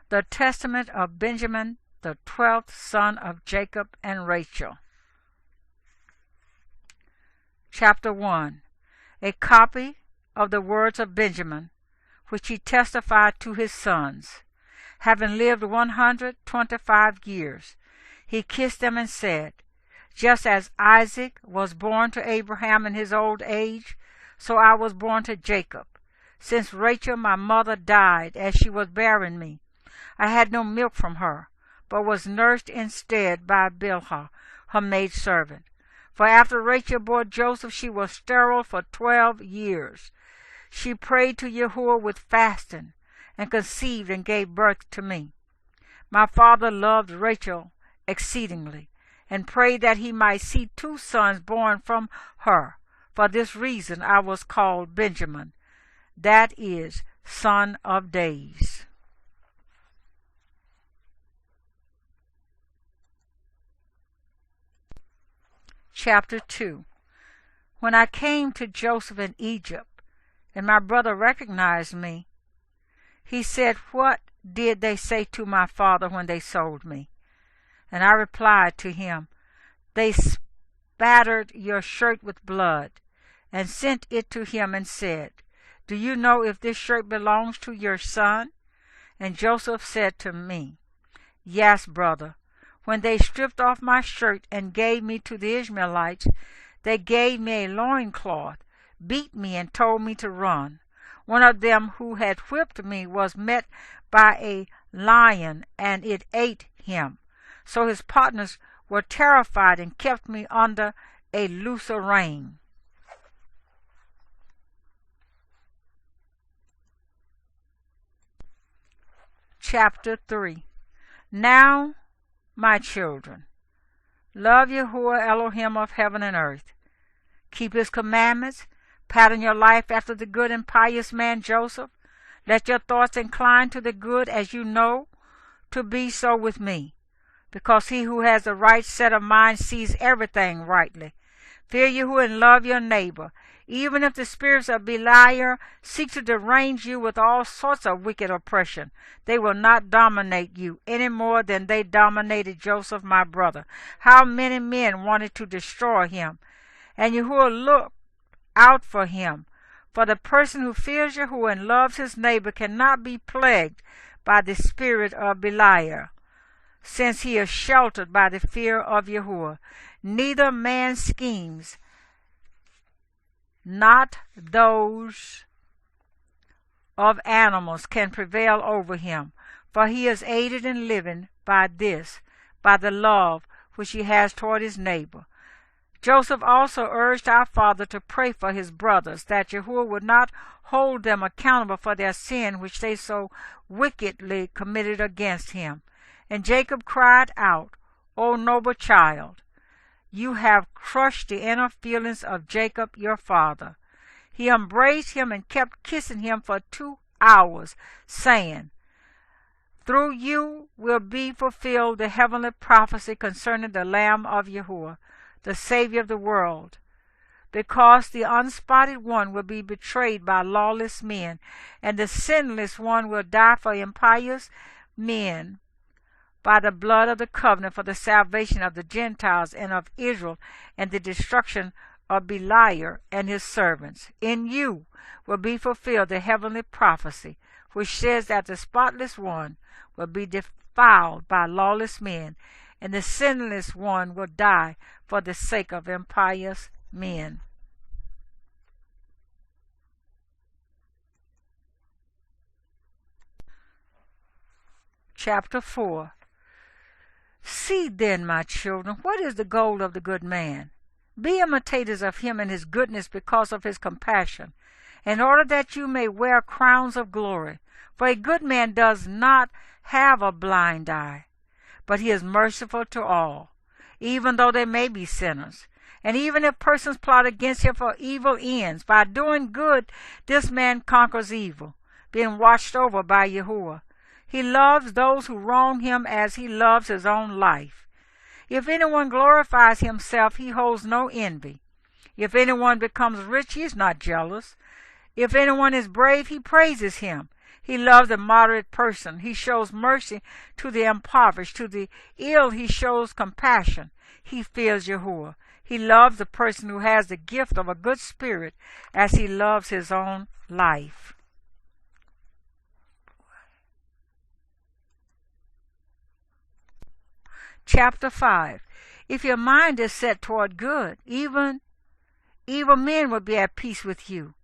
The testament of Benjamin, the 12th son of Jacob and Rachel. Chapter 1. A copy of the words of Benjamin, which he testified to his sons. Having lived 125 years, he kissed them and said, "Just as Isaac was born to Abraham in his old age, so I was born to Jacob. Since Rachel my mother died as she was bearing me, I had no milk from her, but was nursed instead by Bilhah, her maidservant. For after Rachel bore Joseph, she was sterile for 12 years. She prayed to Yahuwah with fasting, and conceived and gave birth to me. My father loved Rachel exceedingly, and prayed that he might see 2 sons born from her. For this reason I was called Benjamin, that is, son of days." Chapter 2. When I came to Joseph in Egypt, and my brother recognized me, he said, "What did they say to my father when they sold me?" And I replied to him, "They spattered your shirt with blood," and sent it to him and said, "Do you know if this shirt belongs to your son?" And Joseph said to me, "Yes, brother. When they stripped off my shirt and gave me to the Ishmaelites, they gave me a loincloth, beat me, and told me to run. One of them who had whipped me was met by a lion, and it ate him. So his partners were terrified and kept me under a looser rein." Chapter 3. Now, my children, love Yahuwah Elohim of heaven and earth. Keep his commandments. Pattern your life after the good and pious man Joseph. Let your thoughts incline to the good, as you know to be so with me, because he who has the right set of mind sees everything rightly. Fear Yahuwah and love your neighbor. Even if the spirits of Beliar seek to derange you with all sorts of wicked oppression, they will not dominate you any more than they dominated Joseph, my brother. How many men wanted to destroy him, and Yahuwah looked out for him. For the person who fears Yahuwah and loves his neighbor cannot be plagued by the spirit of Beliar, since he is sheltered by the fear of Yahuwah. Neither man's schemes, not those of animals, can prevail over him, for he is aided in living by the love which he has toward his neighbor. Joseph also urged our father to pray for his brothers, that Yahuwah would not hold them accountable for their sin which they so wickedly committed against him. And Jacob cried out, "O noble child, you have crushed the inner feelings of Jacob your father." He embraced him and kept kissing him for 2 hours, saying, "Through you will be fulfilled the heavenly prophecy concerning the Lamb of Yahuwah, the Savior of the world, because the unspotted one will be betrayed by lawless men, and the sinless one will die for impious men, by the blood of the covenant, for the salvation of the Gentiles and of Israel, and the destruction of Beliar and his servants. In you will be fulfilled the heavenly prophecy, which says that the spotless one will be defiled by lawless men, and the sinless one will die for the sake of impious men." Chapter 4. See then, my children, what is the goal of the good man? Be imitators of him in his goodness because of his compassion, in order that you may wear crowns of glory. For a good man does not have a blind eye, but he is merciful to all, even though they may be sinners. And even if persons plot against him for evil ends, by doing good this man conquers evil, being watched over by Yahuwah. He loves those who wrong him as he loves his own life. If anyone glorifies himself, he holds no envy. If anyone becomes rich, he is not jealous. If anyone is brave, he praises him. He loves the moderate person. He shows mercy to the impoverished. To the ill he shows compassion. He fears Yahuwah. He loves the person who has the gift of a good spirit as he loves his own life. Chapter 5. If your mind is set toward good, even evil men will be at peace with you.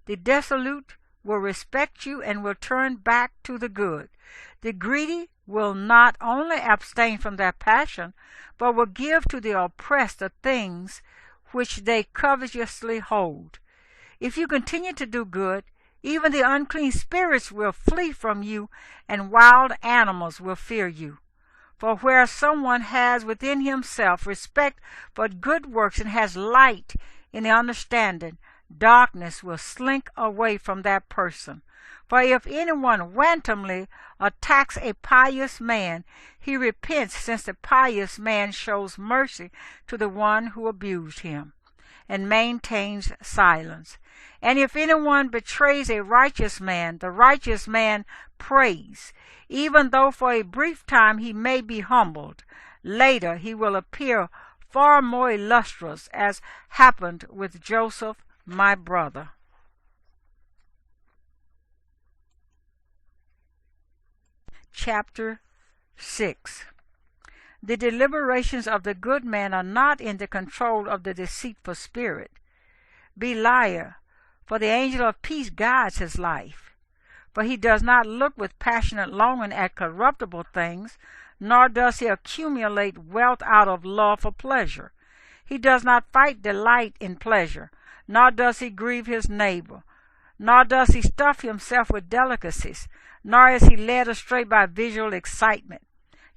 The desolate will respect you and will turn back to the good. The greedy will not only abstain from their passion, but will give to the oppressed the things which they covetously hold. If you continue to do good, even the unclean spirits will flee from you, and wild animals will fear you. For where someone has within himself respect for good works and has light in the understanding, darkness will slink away from that person. For if anyone wantonly attacks a pious man, he repents, since the pious man shows mercy to the one who abused him, and maintains silence. And if anyone betrays a righteous man, the righteous man prays, even though for a brief time he may be humbled. Later he will appear far more illustrious, as happened with Joseph, my brother. Chapter 6. The deliberations of the good man are not in the control of the deceitful spirit. Beliar, for the angel of peace guides his life. For he does not look with passionate longing at corruptible things, nor does he accumulate wealth out of love for pleasure. He does not find delight in pleasure, nor does he grieve his neighbor, nor does he stuff himself with delicacies, nor is he led astray by visual excitement.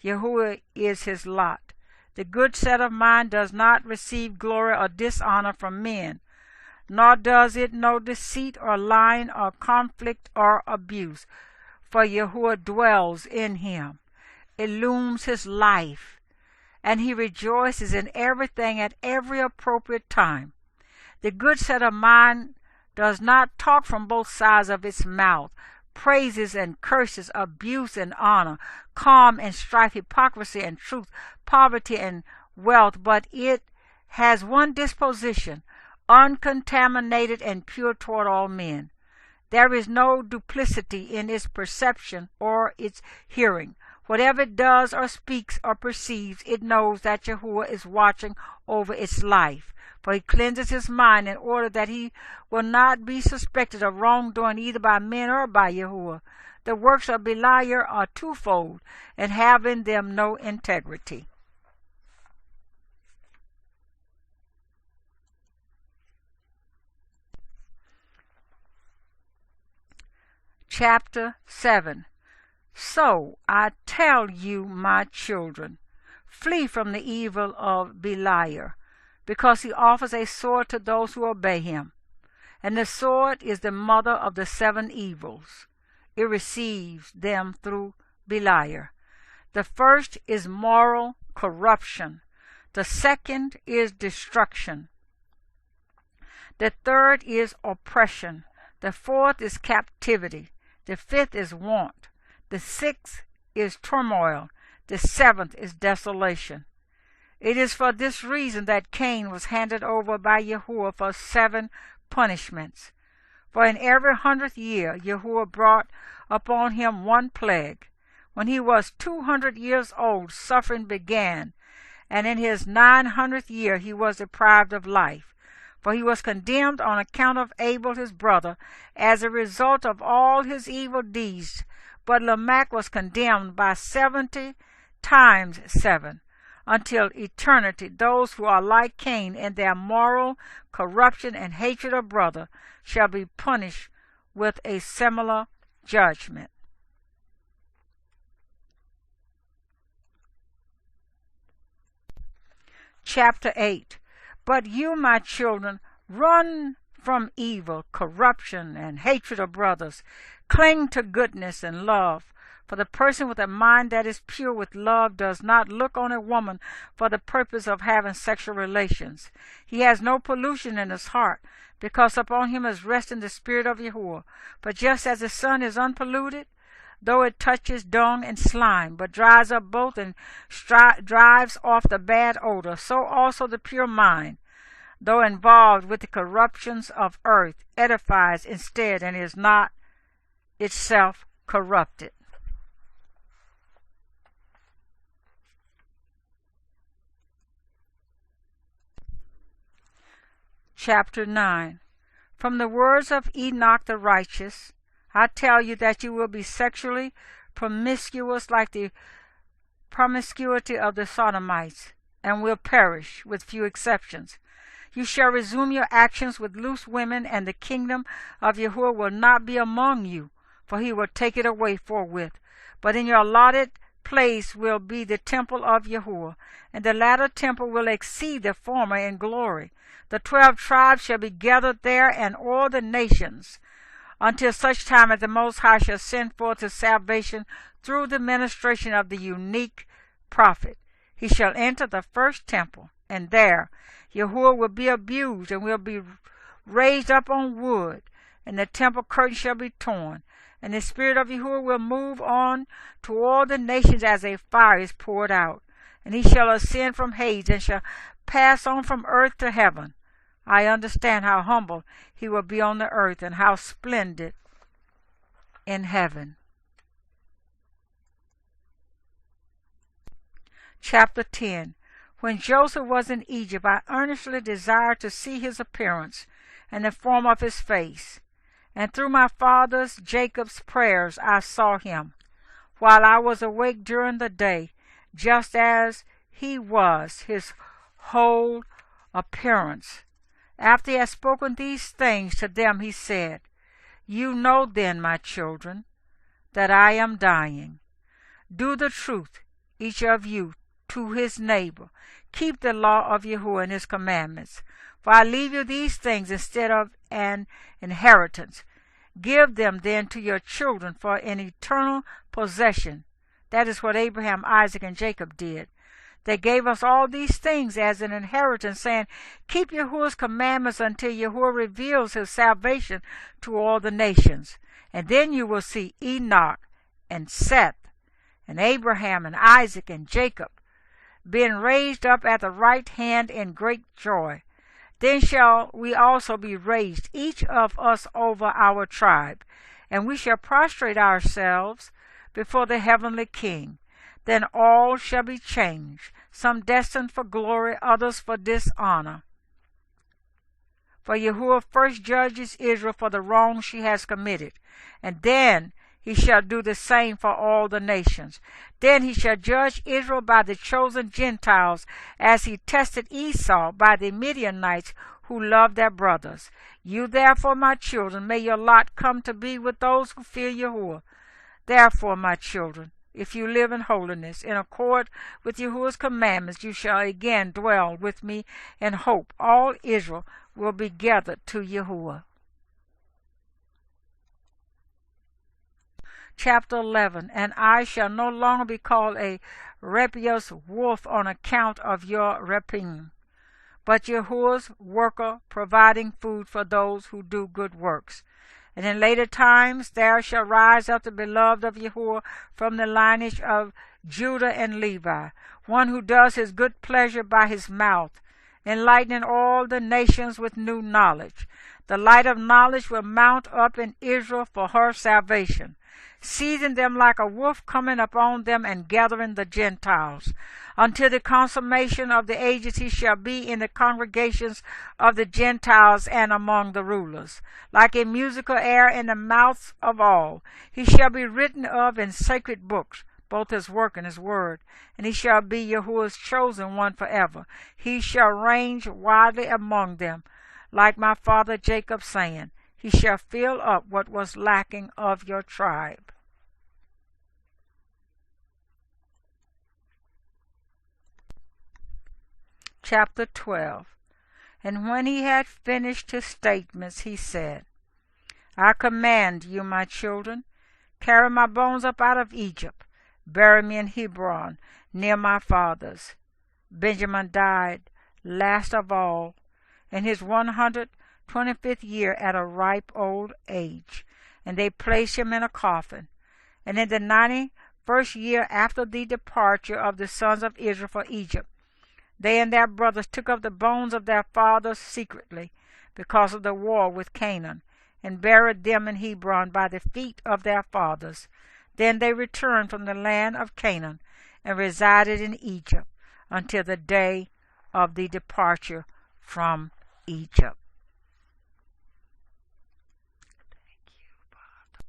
Yahuwah is his lot. The good set of mind does not receive glory or dishonor from men, nor does it know deceit or lying or conflict or abuse, for Yahuwah dwells in him, illumes his life, and he rejoices in everything at every appropriate time. The good set of mind does not talk from both sides of its mouth, praises and curses, abuse and honor, calm and strife, hypocrisy and truth, poverty and wealth, but it has one disposition, uncontaminated and pure toward all men. There is no duplicity in its perception or its hearing. Whatever it does or speaks or perceives, it knows that Yahuwah is watching over its life. For he cleanses his mind in order that he will not be suspected of wrongdoing either by men or by Yahuwah. The works of Beliar are twofold, and have in them no integrity. Chapter 7. So I tell you, my children, flee from the evil of Beliar, because he offers a sword to those who obey him. And the sword is the mother of the 7 evils. It receives them through Beliar. The first is moral corruption. The second is destruction. The third is oppression. The fourth is captivity. The fifth is want. The 6th is turmoil. The 7th is desolation. It is for this reason that Cain was handed over by Yahuwah for 7 punishments. For in every 100th year Yahuwah brought upon him 1 plague. When he was 200 years old, suffering began, and in his 900th year he was deprived of life. For he was condemned on account of Abel his brother, as a result of all his evil deeds. But Lamech was condemned by 70 times 7, until eternity. Those who are like Cain in their moral corruption and hatred of brother shall be punished with a similar judgment. Chapter 8. But you, my children, run from evil, corruption, and hatred of brothers. Cling to goodness and love, For the person with a mind that is pure with love does not look on a woman for the purpose of having sexual relations. He has no pollution in his heart, because upon him is resting the Spirit of Yahuwah. But just as the sun is unpolluted, though it touches dung and slime, but dries up both and drives off the bad odor, so also the pure mind, though involved with the corruptions of earth, edifies instead and is not itself corrupted. Chapter 9. From the words of Enoch the righteous, I tell you that you will be sexually promiscuous like the promiscuity of the Sodomites, and will perish, with few exceptions. You shall resume your actions with loose women, and the kingdom of Yahuwah will not be among you, for he will take it away forthwith. But in your allotted place will be the temple of Yahuwah, and the latter temple will exceed the former in glory. The 12 tribes shall be gathered there, and all the nations, until such time as the Most High shall send forth his salvation through the ministration of the unique prophet. He shall enter the first temple, and there Yahuwah will be abused, and will be raised up on wood, and the temple curtain shall be torn, and the Spirit of Yahuwah will move on to all the nations as a fire is poured out. And he shall ascend from Hades, and shall pass on from earth to heaven. I understand how humble he will be on the earth, and how splendid in heaven. Chapter 10. When Joseph was in Egypt, I earnestly desired to see his appearance and the form of his face. And through my father's Jacob's prayers I saw him, while I was awake during the day, just as he was, his whole appearance. After he had spoken these things to them, he said, You know then, my children, that I am dying. Do the truth, each of you, to his neighbor. Keep the law of Yahuwah and his commandments. For I leave you these things instead of an inheritance. Give them then to your children for an eternal possession. That is what Abraham, Isaac, and Jacob did. They gave us all these things as an inheritance, saying, Keep Yahuwah's commandments until Yahuwah reveals his salvation to all the nations. And then you will see Enoch and Seth and Abraham and Isaac and Jacob being raised up at the right hand in great joy. Then shall we also be raised, each of us over our tribe, and we shall prostrate ourselves before the heavenly King. Then all shall be changed, some destined for glory, others for dishonor. For Yahuwah first judges Israel for the wrong she has committed, and then he shall do the same for all the nations. Then he shall judge Israel by the chosen Gentiles, as he tested Esau by the Midianites who loved their brothers. You therefore, my children, may your lot come to be with those who fear Yahuwah. Therefore, my children, if you live in holiness, in accord with Yahuwah's commandments, you shall again dwell with me in hope. All Israel will be gathered to Yahuwah. Chapter 11. And I shall no longer be called a rapacious wolf on account of your rapine, but Yahuwah's worker, providing food for those who do good works. And in later times there shall rise up the beloved of Yahuwah from the lineage of Judah and Levi, one who does his good pleasure by his mouth, enlightening all the nations with new knowledge. The light of knowledge will mount up in Israel for her salvation, seizing them like a wolf, coming upon them and gathering the Gentiles. Until the consummation of the ages he shall be in the congregations of the Gentiles and among the rulers. Like a musical air in the mouths of all, he shall be written of in sacred books, both his work and his word. And he shall be Yahuwah's chosen one forever. He shall range widely among them, like my father Jacob, saying, He shall fill up what was lacking of your tribe. Chapter 12. And when he had finished his statements, he said, I command you, my children, Carry my bones up out of Egypt. Bury me in Hebron, near my fathers. Benjamin died last of all, in his 125th year at a ripe old age, and they placed him in a coffin. And in the 91st year after the departure of the sons of Israel for Egypt, they and their brothers took up the bones of their fathers secretly, because of the war with Canaan, and buried them in Hebron by the feet of their fathers. Then they returned from the land of Canaan, and resided in Egypt until the day of the departure from Egypt.